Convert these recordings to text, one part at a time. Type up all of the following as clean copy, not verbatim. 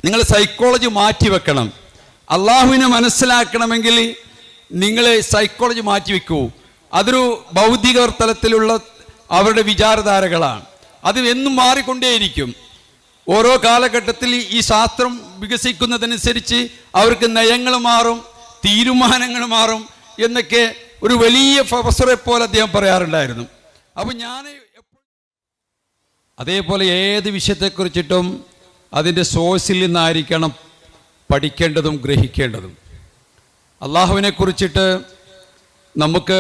നിങ്ങൾ സൈക്കോളജി മാറ്റിവെക്കണം. അള്ളാഹുവിനെ മനസ്സിലാക്കണമെങ്കിൽ നിങ്ങൾ സൈക്കോളജി മാറ്റിവെക്കൂ. അതൊരു ഭൗതിക തലത്തിലുള്ള അവരുടെ വിചാരധാരകളാണ്. അത് എന്നും മാറിക്കൊണ്ടേയിരിക്കും. ഓരോ കാലഘട്ടത്തിൽ ഈ ശാസ്ത്രം വികസിക്കുന്നതനുസരിച്ച് അവർക്ക് നയങ്ങൾ മാറും, തീരുമാനങ്ങൾ മാറും എന്നൊക്കെ ഒരു വലിയ പ്രൊഫസറെ പോലെ അദ്ദേഹം പറയാറുണ്ടായിരുന്നു. അപ്പം ഞാൻ അതേപോലെ ഏത് വിഷയത്തെക്കുറിച്ചിട്ടും അതിൻ്റെ സോഴ്സിൽ നിന്നായിരിക്കണം പഠിക്കേണ്ടതും ഗ്രഹിക്കേണ്ടതും. അള്ളാഹുവിനെ കുറിച്ചിട്ട് നമുക്ക്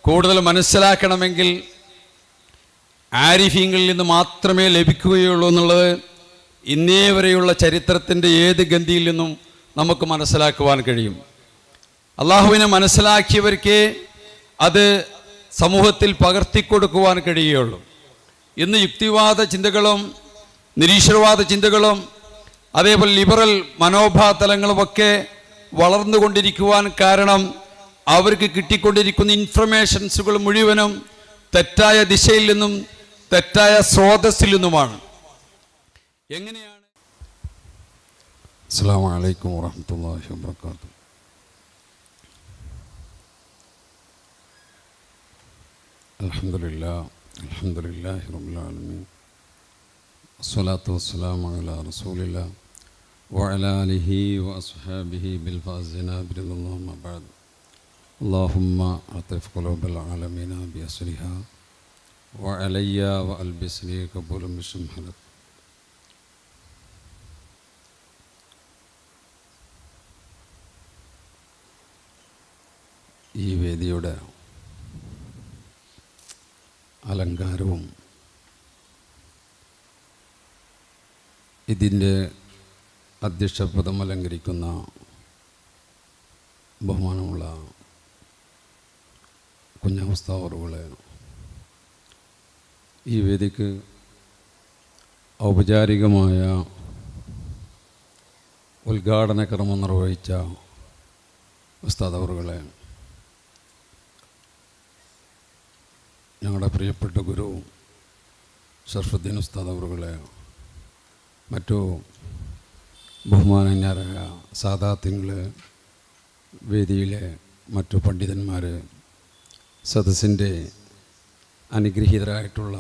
കൂടുതൽ മനസ്സിലാക്കണമെങ്കിൽ ആരിഫീങ്ങളിൽ നിന്ന് മാത്രമേ ലഭിക്കുകയുള്ളൂ എന്നുള്ളത് ഇന്നേ വരെയുള്ള ചരിത്രത്തിൻ്റെ ഏത് ഗന്ധിയിൽ നിന്നും നമുക്ക് മനസ്സിലാക്കുവാൻ കഴിയും. അള്ളാഹുവിനെ മനസ്സിലാക്കിയവർക്കേ അത് സമൂഹത്തിൽ പകർത്തിക്കൊടുക്കുവാൻ കഴിയുകയുള്ളൂ. ഇന്ന് യുക്തിവാദ ചിന്തകളും നിരീശ്വരവാദ ചിന്തകളും അതേപോലെ ലിബറൽ മനോഭാവതലങ്ങളുമൊക്കെ വളർന്നുകൊണ്ടിരിക്കുവാൻ കാരണം അവർക്ക് കിട്ടിക്കൊണ്ടിരിക്കുന്ന ഇൻഫർമേഷൻസുകൾ മുഴുവനും തെറ്റായ ദിശയിൽ നിന്നും തെറ്റായ സ്രോതസ്സിൽ നിന്നുമാണ്. എങ്ങനെയാണ്? അസ്സലാമു അലൈക്കും വറഹ്മത്തുള്ളാഹി വബറകാതുഹു. അൽഹംദുലില്ലാഹി റബ്ബിൽ ആലമീൻ. അസ്സലാത്തു വസ്സലാമു അലാ റസൂലില്ലാഹി വഅലാ ആലിഹി വഅസ്ഹാബിഹി ബിൽ ഫാസിന ബിറളില്ലാഹി അമ്മാ ബഅദ്. اللهم أطف قلوب العالمين بأسرها وعلي وألبسني قبول مشمحلت. ഈ വേദിയുടെ അലങ്കാരവും ഇതിൻ്റെ അധ്യക്ഷപദം അലങ്കരിക്കുന്ന ബഹുമാനമുള്ള കുഞ്ഞാവസ്ഥാവറുകളെ, ഈ വേദിക്ക് ഔപചാരികമായ ഉദ്ഘാടന കർമ്മം നിർവഹിച്ച ഉസ്താദ് അവറുകളെ, ഞങ്ങളുടെ പ്രിയപ്പെട്ട ഗുരു ഷർഫുദ്ദീൻ ഉസ്താദ് അവറുകളെ, മറ്റു ബഹുമാനന്യരായ സാദാത്യങ്ങളെ, വേദിയിലെ മറ്റു പണ്ഡിതന്മാർ, സദസ്സിൻ്റെ അനുഗ്രഹീതരായിട്ടുള്ള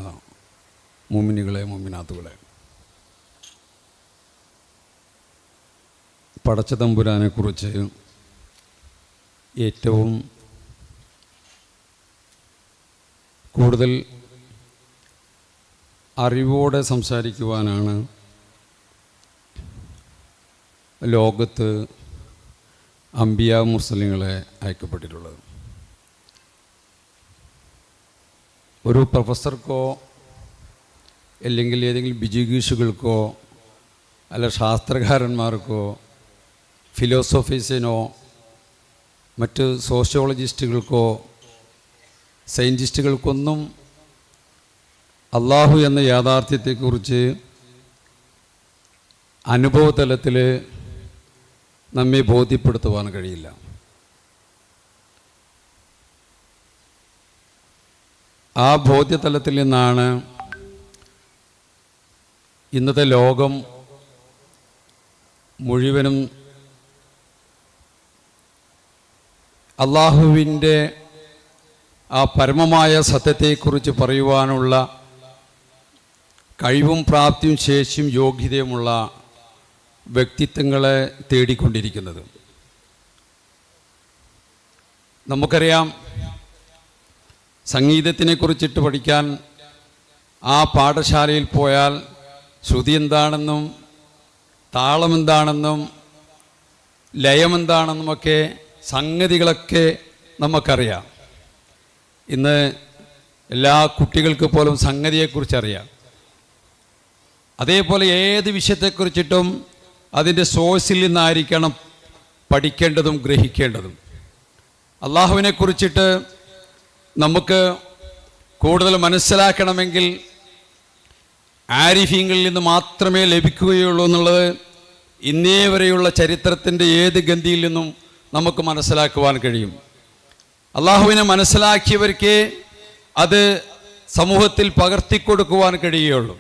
മുഅ്മിനുകളെ, മുഅ്മിനാത്തുകളെ, പടച്ച തമ്പുരാനെക്കുറിച്ച് ഏറ്റവും കൂടുതൽ അറിവോടെ സംസാരിക്കുവാനാണ് ലോകത്ത് അംബിയാ മുർസലിങ്ങളെ അയക്കപ്പെട്ടിട്ടുള്ളത്. ഒരു പ്രൊഫസർക്കോ അല്ലെങ്കിൽ ഏതെങ്കിലും ബിജിഗീഷുകൾക്കോ അല്ല ശാസ്ത്രകാരന്മാർക്കോ ഫിലോസഫീസിനോ മറ്റ് സോഷ്യോളജിസ്റ്റുകൾക്കോ സയൻറ്റിസ്റ്റുകൾക്കൊന്നും അള്ളാഹു എന്ന യാഥാർത്ഥ്യത്തെക്കുറിച്ച് അനുഭവതലത്തിൽ നമ്മെ ബോധ്യപ്പെടുത്തുവാൻ കഴിയില്ല. ആ ബോധ്യതലത്തിൽ നിന്നാണ് ഇന്നത്തെ ലോകം മുഴുവനും അള്ളാഹുവിൻ്റെ ആ പരമമായ സത്യത്തെക്കുറിച്ച് പറയുവാനുള്ള കഴിവും പ്രാപ്തിയും ശേഷിയും യോഗ്യതയുമുള്ള വ്യക്തിത്വങ്ങളെ തേടിക്കൊണ്ടിരിക്കുന്നത്. നമുക്കറിയാം, സംഗീതത്തിനെ കുറിച്ചിട്ട് പഠിക്കാൻ ആ പാഠശാലയിൽ പോയാൽ ശ്രുതി എന്താണെന്നും താളമെന്താണെന്നും ലയമെന്താണെന്നുമൊക്കെ സംഗതികളൊക്കെ നമുക്കറിയാം. ഇന്ന് എല്ലാ കുട്ടികൾക്ക് പോലും സംഗതിയെക്കുറിച്ചറിയാം. അതേപോലെ ഏത് വിഷയത്തെക്കുറിച്ചിട്ടും അതിൻ്റെ സോഴ്സിൽ നിന്നായിരിക്കണം പഠിക്കേണ്ടതും ഗ്രഹിക്കേണ്ടതും. അള്ളാഹുവിനെ കുറിച്ചിട്ട് നമുക്ക് കൂടുതൽ മനസ്സിലാക്കണമെങ്കിൽ ആരിഫീങ്ങളിൽ നിന്ന് മാത്രമേ ലഭിക്കുകയുള്ളൂ എന്നുള്ളത് ഇന്നേ വരെയുള്ള ചരിത്രത്തിൻ്റെ ഏത് ഗന്ധിയിൽ നിന്നും നമുക്ക് മനസ്സിലാക്കുവാൻ കഴിയും. അള്ളാഹുവിനെ മനസ്സിലാക്കിയവർക്കേ അത് സമൂഹത്തിൽ പകർത്തിക്കൊടുക്കുവാൻ കഴിയുകയുള്ളൂ.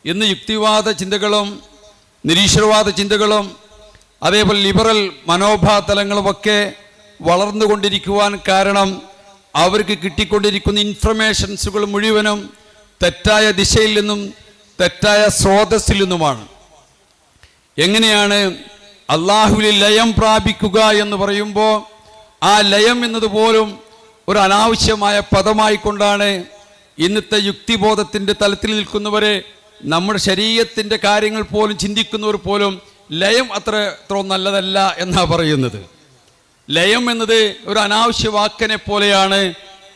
ഇന്ന് യുക്തിവാദ ചിന്തകളും നിരീശ്വരവാദ ചിന്തകളും അതേപോലെ ലിബറൽ മനോഭാവതലങ്ങളുമൊക്കെ വളർന്നുകൊണ്ടിരിക്കുവാൻ കാരണം അവർക്ക് കിട്ടിക്കൊണ്ടിരിക്കുന്ന ഇൻഫർമേഷൻസുകൾ മുഴുവനും തെറ്റായ ദിശയിൽ നിന്നും തെറ്റായ സ്രോതസ്സിൽ നിന്നുമാണ്. എങ്ങനെയാണ് അള്ളാഹുവിൽ ലയം പ്രാപിക്കുക എന്ന് പറയുമ്പോൾ ആ ലയം എന്നതുപോലും ഒരു അനാവശ്യമായ പദമായിക്കൊണ്ടാണ് ഇന്നത്തെ യുക്തിബോധത്തിൻ്റെ തലത്തിൽ നിൽക്കുന്നവരെ, നമ്മുടെ ശരീരത്തിൻ്റെ കാര്യങ്ങൾ പോലും ചിന്തിക്കുന്നവർ പോലും ലയം അത്ര നല്ലതല്ല എന്നാണ് പറയുന്നത്. ലയം എന്നത് ഒരു അനാവശ്യ വാക്കിനെ പോലെയാണ്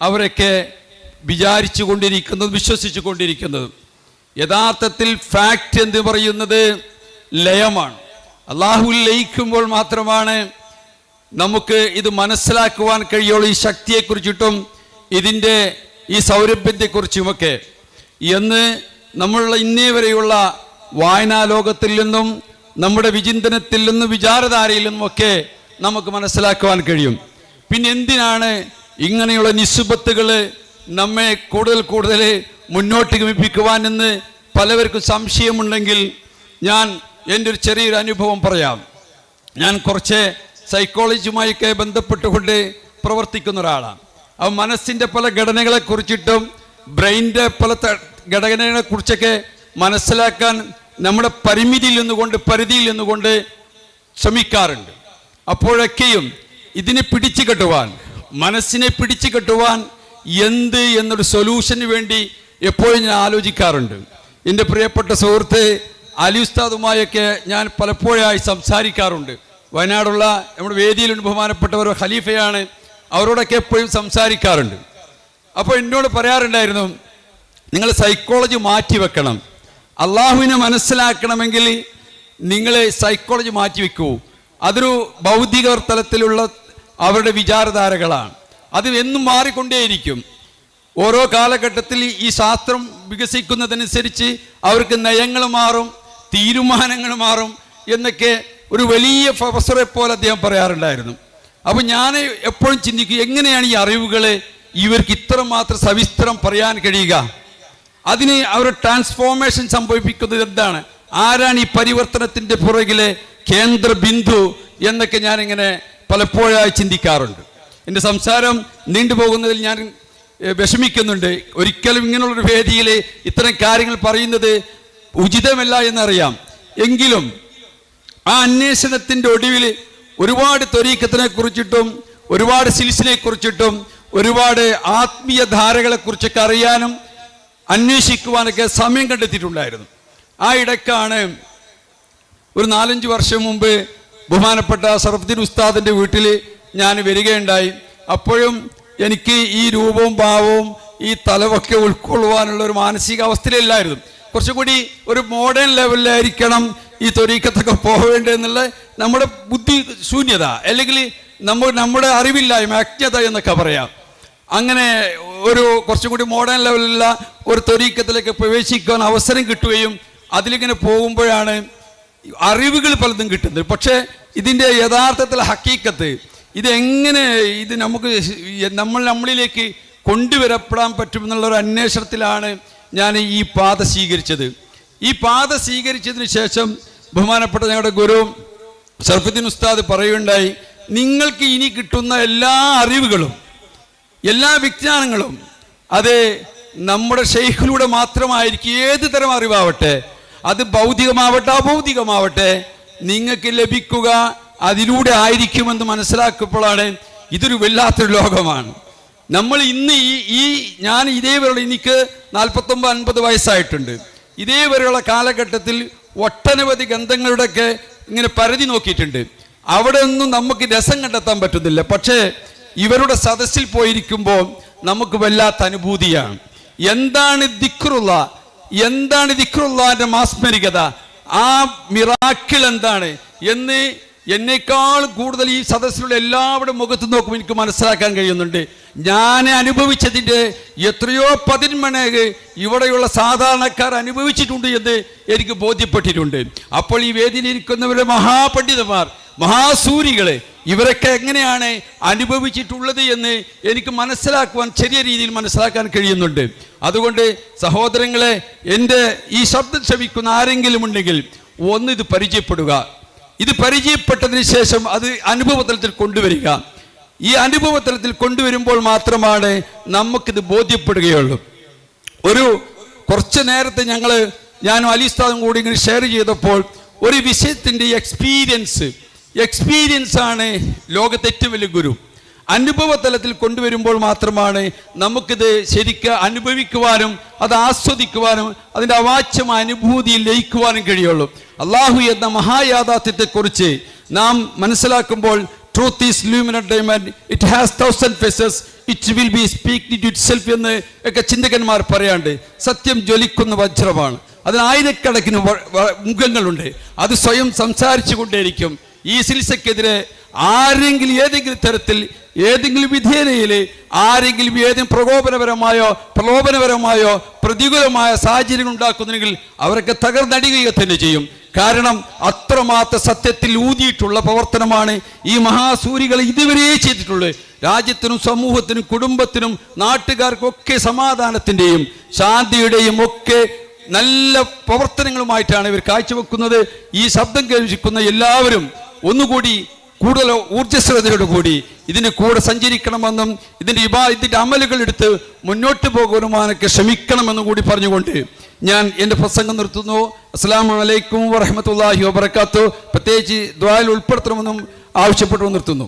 അവരൊക്കെ വിചാരിച്ചു കൊണ്ടിരിക്കുന്നത്, വിശ്വസിച്ചു കൊണ്ടിരിക്കുന്നത്. യഥാർത്ഥത്തിൽ ഫാക്റ്റ് എന്ന് പറയുന്നത് ലയമാണ്. അള്ളാഹുവിൽ ലയിക്കുമ്പോൾ മാത്രമാണ് നമുക്ക് ഇത് മനസ്സിലാക്കുവാൻ കഴിയുള്ളൂ, ഈ ശക്തിയെക്കുറിച്ചിട്ടും ഇതിൻ്റെ ഈ സൗരഭ്യത്തെക്കുറിച്ചുമൊക്കെ. എന്ന് നമ്മളുള്ള ഇന്നേ വരെയുള്ള വായനാ ലോകത്തിൽ നിന്നും നമ്മുടെ വിചിന്തനത്തിൽ നിന്നും വിചാരധാരയിൽ നിന്നുമൊക്കെ നമുക്ക് മനസ്സിലാക്കുവാൻ കഴിയും. പിന്നെ എന്തിനാണ് ഇങ്ങനെയുള്ള നിസ്ബത്തുകൾ നമ്മെ കൂടുതൽ മുന്നോട്ട് ഗമിപ്പിക്കുവാൻ എന്ന് പലവർക്കും സംശയമുണ്ടെങ്കിൽ ഞാൻ എൻ്റെ ഒരു ചെറിയൊരു അനുഭവം പറയാം. ഞാൻ കുറച്ച് സൈക്കോളജിയുമായൊക്കെ ബന്ധപ്പെട്ടുകൊണ്ട് പ്രവർത്തിക്കുന്ന ഒരാളാണ്. ആ മനസ്സിൻ്റെ പല ഘടനകളെക്കുറിച്ചിട്ടും ബ്രെയിനിൻ്റെ പല ഘടനകളെക്കുറിച്ചൊക്കെ മനസ്സിലാക്കാൻ നമ്മുടെ പരിധിയിൽ നിന്നുകൊണ്ട് ശ്രമിക്കാറുണ്ട്. അപ്പോഴൊക്കെയും ഇതിനെ പിടിച്ചു കെട്ടുവാൻ, മനസ്സിനെ പിടിച്ചു കെട്ടുവാൻ എന്ത് എന്നൊരു സൊല്യൂഷന് വേണ്ടി എപ്പോഴും ഞാൻ ആലോചിക്കാറുണ്ട്. എൻ്റെ പ്രിയപ്പെട്ട സുഹൃത്ത് അലി ഉസ്താദുമായൊക്കെ ഞാൻ പലപ്പോഴായി സംസാരിക്കാറുണ്ട്. വയനാടുള്ള നമ്മുടെ വേദിയിലുണ്ട് ബഹുമാനപ്പെട്ടവർ ഖലീഫയാണ്, അവരോടൊക്കെ എപ്പോഴും സംസാരിക്കാറുണ്ട്. അപ്പോൾ എന്നോട് പറയാറുണ്ടായിരുന്നു, നിങ്ങൾ സൈക്കോളജി മാറ്റി വെക്കണം, അള്ളാഹുവിനെ മനസ്സിലാക്കണമെങ്കിൽ നിങ്ങൾ സൈക്കോളജി മാറ്റിവെക്കൂ. അതൊരു ഭൗതിക തലത്തിലുള്ള അവരുടെ വിചാരധാരകളാണ്. അത് എന്നും മാറിക്കൊണ്ടേയിരിക്കും. ഓരോ കാലഘട്ടത്തിൽ ഈ ശാസ്ത്രം വികസിക്കുന്നതനുസരിച്ച് അവർക്ക് നയങ്ങൾ മാറും, തീരുമാനങ്ങൾ മാറും എന്നൊക്കെ ഒരു വലിയ പ്രൊഫസറെ പോലെ അദ്ദേഹം പറയാറുണ്ടായിരുന്നു. അപ്പോൾ ഞാൻ എപ്പോഴും ചിന്തിക്കും, എങ്ങനെയാണ് ഈ അറിവുകളെ ഇവർക്ക് ഇത്രമാത്രം സവിസ്തരം പറയാൻ കഴിയുക? അതിന് അവർ ട്രാൻസ്ഫോർമേഷൻ സംഭവിപ്പിക്കുന്നത് എന്താണ്? ആരാണ് ഈ പരിവർത്തനത്തിൻ്റെ പുറകിലെ കേന്ദ്ര ബിന്ദു എന്നൊക്കെ ഞാനിങ്ങനെ പലപ്പോഴായി ചിന്തിക്കാറുണ്ട്. എൻ്റെ സംസാരം നീണ്ടുപോകുന്നതിൽ ഞാൻ വിഷമിക്കുന്നുണ്ട്. ഒരിക്കലും ഇങ്ങനെയുള്ളൊരു വേദിയിൽ ഇത്തരം കാര്യങ്ങൾ പറയുന്നത് ഉചിതമല്ല എന്നറിയാം. എങ്കിലും ആ അന്വേഷണത്തിൻ്റെ ഒടുവിൽ ഒരുപാട് ത്വരീഖത്തിനെ കുറിച്ചിട്ടും ഒരുപാട് സിൽസിനെ കുറിച്ചിട്ടും ഒരുപാട് ആത്മീയ ധാരകളെക്കുറിച്ചൊക്കെ അറിയാനും അന്വേഷിക്കുവാനൊക്കെ സമയം കണ്ടെത്തിയിട്ടുണ്ടായിരുന്നു. ആ ഇടയ്ക്കാണ് ഒരു 4-5 വർഷം മുമ്പ് ബഹുമാനപ്പെട്ട സറഫുദ്ദീൻ ഉസ്താദിൻ്റെ വീട്ടിൽ ഞാൻ വരികയുണ്ടായി. അപ്പോഴും എനിക്ക് ഈ രൂപവും ഭാവവും ഈ തലവൊക്കെ ഉൾക്കൊള്ളുവാനുള്ള ഒരു മാനസികാവസ്ഥയിലായിരുന്നു. കുറച്ചുകൂടി ഒരു മോഡേൺ ലെവലിലായിരിക്കണം ഈ ത്വരീഖത്തൊക്കെ പോകേണ്ടതെന്നുള്ള നമ്മുടെ ബുദ്ധി ശൂന്യത, അല്ലെങ്കിൽ നമ്മുടെ അറിവില്ലായ്മ, അജ്ഞത എന്നൊക്കെ പറയാം. അങ്ങനെ ഒരു കുറച്ചുകൂടി മോഡേൺ ലെവലിലുള്ള ഒരു ത്വരീഖത്തിലേക്ക് പ്രവേശിക്കാൻ അവസരം കിട്ടുകയും അതിലിങ്ങനെ പോകുമ്പോഴാണ് അറിവുകൾ പലതും കിട്ടുന്നത്. പക്ഷേ ഇതിൻ്റെ യഥാർത്ഥത്തിൽ ഹക്കീക്കത്ത് ഇതെങ്ങനെ ഇത് നമുക്ക് നമ്മളിലേക്ക് കൊണ്ടുവരപ്പെടാൻ പറ്റുമെന്നുള്ളൊരു അന്വേഷണത്തിലാണ് ഞാൻ ഈ പാത സ്വീകരിച്ചത്. ഈ പാത സ്വീകരിച്ചതിന് ശേഷം ബഹുമാനപ്പെട്ട ഞങ്ങളുടെ ഗുരു സറഫുദ്ദീൻ ഉസ്താദ് പറയുകയുണ്ടായി, നിങ്ങൾക്ക് ഇനി കിട്ടുന്ന എല്ലാ അറിവുകളും എല്ലാ വിജ്ഞാനങ്ങളും അത് നമ്മുടെ ഷെയ്ഖിലൂടെ മാത്രമായിരിക്കും. ഏത് തരം അറിവാവട്ടെ, അത് ഭൗതികമാവട്ടെ അഭൗതികമാവട്ടെ, നിങ്ങൾക്ക് ലഭിക്കുക അതിലൂടെ ആയിരിക്കുമെന്ന് മനസ്സിലാക്കുമ്പോഴാണ് ഇതൊരു വല്ലാത്തൊരു ലോകമാണ്. നമ്മൾ ഇന്ന് ഞാൻ ഇതേവരെയുള്ള എനിക്ക് 49-50 വയസ്സായിട്ടുണ്ട്. ഇതേവരെയുള്ള കാലഘട്ടത്തിൽ ഒട്ടനവധി ഗ്രന്ഥങ്ങളുടെയൊക്കെ ഇങ്ങനെ പരിധി നോക്കിയിട്ടുണ്ട്. അവിടെ ഒന്നും നമുക്ക് രസം കണ്ടെത്താൻ പറ്റുന്നില്ല. പക്ഷേ ഇവരുടെ സദസ്സിൽ പോയിരിക്കുമ്പോൾ നമുക്ക് വല്ലാത്ത അനുഭൂതിയാണ്. എന്താണ് ദിക്റുള്ള, എന്താണ് ദിക്റുള്ളാന്റെ മാസ്മരികത, ആ മിറാക്കിൾ എന്താണ് എന്ന് എന്നേക്കാൾ കൂടുതൽ ഈ സദസ്സിലുള്ള എല്ലാവരുടെ മുഖത്ത് നോക്കുമ്പോൾ എനിക്ക് മനസ്സിലാക്കാൻ കഴിയുന്നുണ്ട്. ഞാൻ അനുഭവിച്ചതിൻ്റെ എത്രയോ 10 മടങ്ങ് ഇവിടെയുള്ള സാധാരണക്കാർ അനുഭവിച്ചിട്ടുണ്ട് എന്ന് എനിക്ക് ബോധ്യപ്പെട്ടിട്ടുണ്ട്. അപ്പോൾ ഈ വേദിയിലിരിക്കുന്നവരുടെ മഹാപണ്ഡിതന്മാർ, മഹാസൂരികളെ, ഇവരൊക്കെ എങ്ങനെയാണ് അനുഭവിച്ചിട്ടുള്ളത് എന്ന് എനിക്ക് മനസ്സിലാക്കുവാൻ, ചെറിയ രീതിയിൽ മനസ്സിലാക്കാൻ കഴിയുന്നുണ്ട്. അതുകൊണ്ട് സഹോദരങ്ങളെ, എൻ്റെ ഈ ശബ്ദം ശ്രവിക്കുന്ന ആരെങ്കിലും ഉണ്ടെങ്കിൽ ഒന്ന് ഇത് പരിചയപ്പെടുക. ഇത് പരിചയപ്പെട്ടതിന് ശേഷം അത് അനുഭവതലത്തിൽ കൊണ്ടുവരിക. ഈ അനുഭവതലത്തിൽ കൊണ്ടുവരുമ്പോൾ മാത്രമാണ് നമുക്കിത് ബോധ്യപ്പെടുകയുള്ളൂ. കുറച്ച് നേരത്തെ ഞാനും അലിസ്താദും കൂടി ഇങ്ങനെ ഷെയർ ചെയ്തപ്പോൾ ഒരു വിഷയത്തിൻ്റെ എക്സ്പീരിയൻസ് ആണ് ലോകത്തെ ഏറ്റവും വലിയ ഗുരു. അനുഭവതലത്തിൽ കൊണ്ടുവരുമ്പോൾ മാത്രമാണ് നമുക്കിത് ശരിക്കും അനുഭവിക്കുവാനും അത് ആസ്വദിക്കുവാനും അതിൻ്റെ അവാച്യമായ അനുഭൂതിയിൽ ലയിക്കുവാനും കഴിയുള്ളൂ. അള്ളാഹു എന്ന മഹായാഥാർത്ഥ്യത്തെക്കുറിച്ച് നാം മനസ്സിലാക്കുമ്പോൾ truth is luminous diamond, it has 1,000 faces, it will be speaking to itself എന്ന് ഒക്കെ ചിന്തകന്മാർ പറയാണ്ട്. സത്യം ജ്വലിക്കുന്ന വജ്രമാണ്, അതിന് ആയിരക്കണക്കിന് മുഖങ്ങളുണ്ട്, അത് സ്വയം സംസാരിച്ചു കൊണ്ടേയിരിക്കും. ഈ സിൽസക്കെതിരെ ആരെങ്കിലും ഏതെങ്കിലും തരത്തിൽ ഏതെങ്കിലും വിധേനയിൽ ആരെങ്കിലും ഏതെങ്കിലും പ്രലോഭനപരമായോ പ്രതികൂലമായ സാഹചര്യങ്ങൾ ഉണ്ടാക്കുന്നെങ്കിൽ അവരൊക്കെ തകർന്നടിയുക തന്നെ ചെയ്യും. കാരണം അത്രമാത്രം സത്യത്തിൽ ഊതിയിട്ടുള്ള പ്രവർത്തനമാണ് ഈ മഹാസൂരികൾ ഇതുവരെ ചെയ്തിട്ടുള്ളത്. രാജ്യത്തിനും സമൂഹത്തിനും കുടുംബത്തിനും നാട്ടുകാർക്കൊക്കെ സമാധാനത്തിൻ്റെയും ശാന്തിയുടെയും ഒക്കെ നല്ല പ്രവർത്തനങ്ങളുമായിട്ടാണ് ഇവർ കാഴ്ചവെക്കുന്നത്. ഈ ശബ്ദം കേൾക്കുന്ന എല്ലാവരും ഒന്നുകൂടി കൂടുതൽ ഊർജ്ജസ്വലതയോടുകൂടി ഇതിന് കൂടെ സഞ്ചരിക്കണമെന്നും ഇതിൻ്റെ അമലുകൾ എടുത്ത് മുന്നോട്ട് പോകുവാനൊക്കെ ശ്രമിക്കണമെന്നും കൂടി പറഞ്ഞുകൊണ്ട് ഞാൻ എൻ്റെ പ്രസംഗം നിർത്തുന്നു. അസ്സലാമു അലൈക്കും വറഹ്മത്തുള്ളാഹി വബറകാതുഹു. പ്രത്യേകിച്ച് ദുആയിൽ ഉൾപ്പെടുത്തണമെന്നും ആവശ്യപ്പെട്ടു നിർത്തുന്നു.